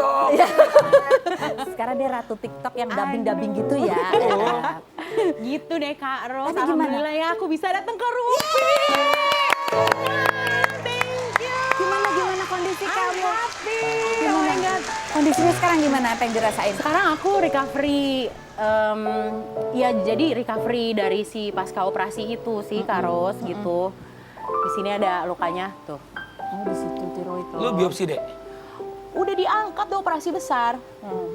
TikTok. Sekarang dia ratu TikTok yang dubbing gitu ya. Gitu deh Kak Ros. Tapi gimana? Alhamdulillah ya aku bisa datang ke Rupi. Thank you. Gimana kondisi kamu? Happy. Oh my God. Kondisinya sekarang gimana? Apa yang dirasain? Sekarang aku recovery, ya jadi recovery dari si pasca operasi itu sih Kak Ros gitu. Di sini ada lukanya tuh. Oh, di situ tiroid. Lu biopsi deh. Udah diangkat tuh operasi besar.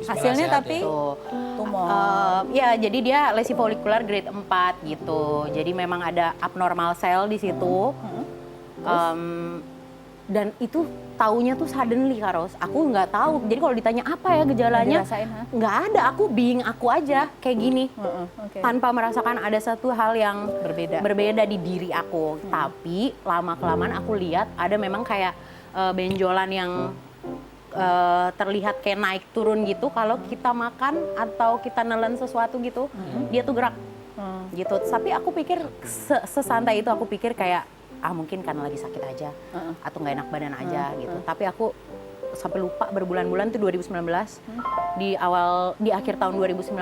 Hasilnya sehat tapi ya. Tuh. tumor. Ya jadi dia lesi folikular grade 4 gitu. Jadi memang ada abnormal sel di situ. Dan itu taunya tuh suddenly Kak Ros. Aku nggak tahu. Jadi kalau ditanya apa ya gejalanya, Dirasain, ha? nggak ada. Aku being aku aja kayak gini. Oke. Tanpa merasakan ada satu hal yang Berbeda. di diri aku. Tapi lama-kelamaan aku lihat ada memang kayak benjolan yang terlihat kayak naik turun gitu. Kalau kita makan atau kita nelen sesuatu gitu, dia tuh gerak gitu. Tapi aku pikir sesantai itu, aku pikir kayak mungkin karena lagi sakit aja atau nggak enak badan aja gitu. Tapi aku sampai lupa berbulan-bulan tuh 2019 di akhir tahun 2019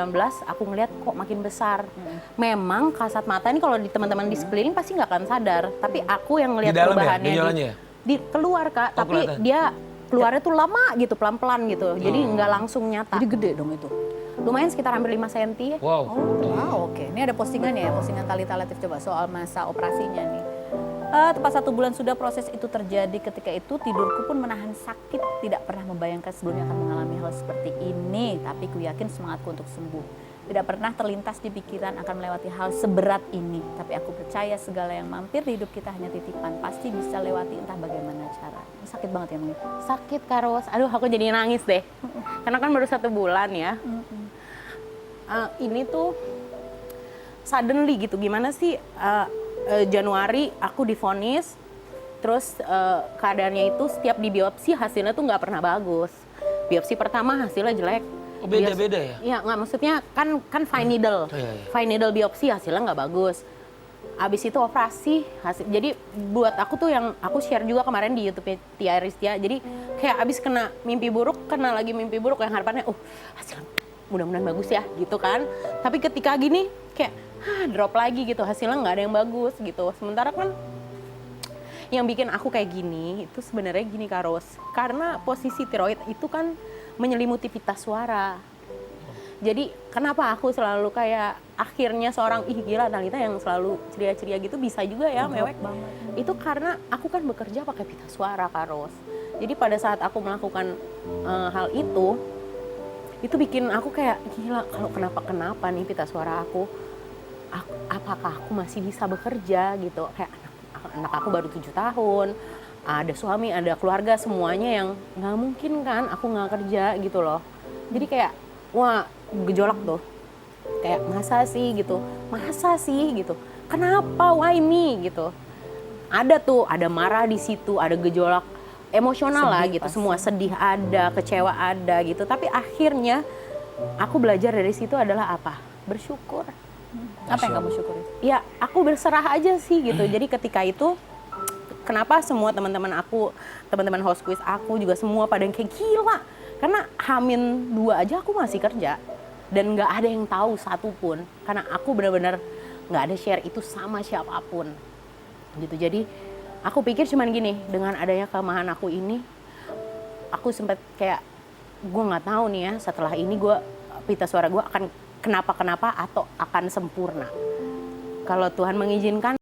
aku ngeliat kok makin besar. Memang kasat mata ini kalau di teman-teman di sekeliling pasti nggak akan sadar. Tapi aku yang ngeliat Di dalam ya, perubahannya benjolannya ya? di keluar Kak. Oh, Tapi kelihatan. dia keluarnya tuh lama gitu, pelan-pelan gitu. Jadi nggak langsung nyata. Jadi gede dong itu. Lumayan sekitar hampir 5 cm. Wow. Wow, oke. Ini ada postingan ya, postingan Thalita Latif coba soal masa operasinya nih. Tepat 1 bulan sudah proses itu terjadi. Ketika itu tidurku pun menahan sakit. Tidak pernah membayangkan sebelumnya akan mengalami hal seperti ini. Tapi ku yakin semangatku untuk sembuh. Tidak pernah terlintas di pikiran akan melewati hal seberat ini. Tapi aku percaya segala yang mampir di hidup kita hanya titipan. Pasti bisa lewati entah bagaimana cara. Ini sakit banget ya, Mami? Sakit Kak Ros. Aduh aku jadi nangis deh. Karena kan baru 1 bulan ya. Ini tuh suddenly gitu. Gimana sih Januari aku divonis, terus keadaannya itu setiap di biopsi hasilnya tuh nggak pernah bagus. Biopsi pertama hasilnya jelek. Oh, beda-beda ya? Iya, nggak, maksudnya kan fine needle. Oh, iya. Fine needle biopsi hasilnya nggak bagus. Abis itu operasi, jadi buat aku tuh yang aku share juga kemarin di YouTube Tia Aristia. Jadi kayak abis kena mimpi buruk, kena lagi mimpi buruk yang harapannya, hasilnya mudah-mudahan bagus ya gitu kan. Tapi ketika gini kayak drop lagi gitu, hasilnya nggak ada yang bagus gitu. Sementara kan yang bikin aku kayak gini itu sebenarnya gini Kak Ros, karena posisi tiroid itu kan menyelimuti pita suara. Jadi kenapa aku selalu kayak akhirnya seorang gila Thalita yang selalu ceria-ceria gitu bisa juga ya mewek banget. Itu karena aku kan bekerja pakai pita suara Kak Ros. Jadi pada saat aku melakukan hal itu bikin aku kayak gila, kalau kenapa nih pita suara aku apakah aku masih bisa bekerja gitu. Kayak anak aku baru 7 tahun, ada suami, ada keluarga, semuanya yang nggak mungkin kan aku nggak kerja gitu loh. Jadi kayak wah gejolak tuh, kayak masa sih gitu, kenapa, why me gitu. Ada marah di situ, ada gejolak emosional lah gitu, semua sedih ada, kecewa ada gitu. Tapi akhirnya aku belajar dari situ adalah apa? Bersyukur. Apa yang kamu syukuri? Ya aku berserah aja sih gitu. Jadi ketika itu kenapa semua teman-teman aku, teman-teman host quiz aku juga semua pada yang kayak gila. Karena H-2 aja aku masih kerja dan nggak ada yang tahu satupun. Karena aku benar-benar nggak ada share itu sama siapapun gitu. Jadi aku pikir cuman gini, dengan adanya kelemahan aku ini, aku sempat kayak gue nggak tahu nih ya setelah ini pita suara gue akan kenapa atau akan sempurna. Kalau Tuhan mengizinkan